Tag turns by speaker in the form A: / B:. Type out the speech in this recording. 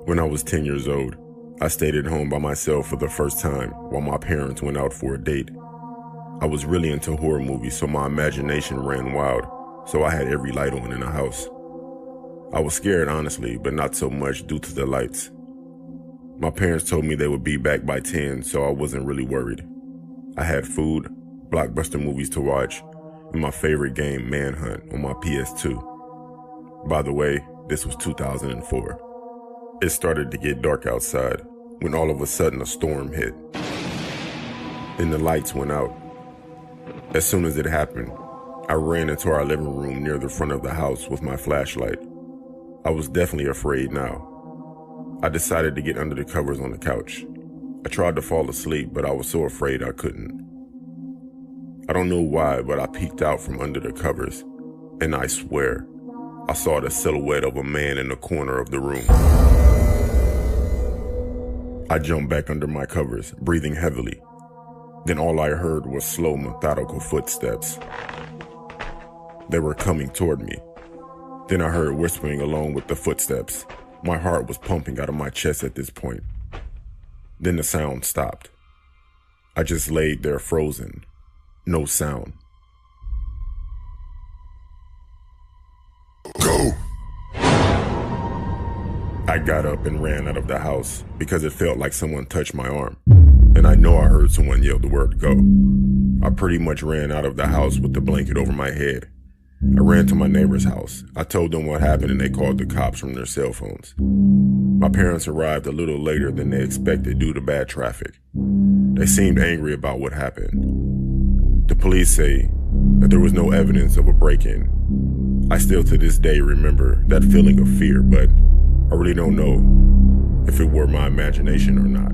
A: When I was 10 years old, I stayed at home by myself for the first time while my parents went out for a date. I was really into horror movies, so my imagination ran wild, so I had every light on in the house. I was scared, honestly, but not so much due to the lights. My parents told me they would be back by 10, so I wasn't really worried. I had food, blockbuster movies to watch, and my favorite game, Manhunt, on my PS2. By the way, this was 2004. It started to get dark outside when all of a sudden a storm hit. Then the lights went out. As soon as it happened, I ran into our living room near the front of the house with my flashlight. I was definitely afraid now. I decided to get under the covers on the couch. I tried to fall asleep, but I was so afraid I couldn't. I don't know why, but I peeked out from under the covers, and I swear, I saw the silhouette of a man in the corner of the room. I jumped back under my covers, breathing heavily. Then all I heard was slow, methodical footsteps. They were coming toward me. Then I heard whispering along with the footsteps. My heart was pumping out of my chest at this point. Then the sound stopped. I just laid there frozen. No sound. Go! I got up and ran out of the house because it felt like someone touched my arm. And I know I heard someone yell the word go. I pretty much ran out of the house with the blanket over my head. I ran to my neighbor's house. I told them what happened and they called the cops from their cell phones. My parents arrived a little later than they expected due to bad traffic. They seemed angry about what happened. The police say that there was no evidence of a break-in. I still to this day remember that feeling of fear, but I really don't know if it were my imagination or not.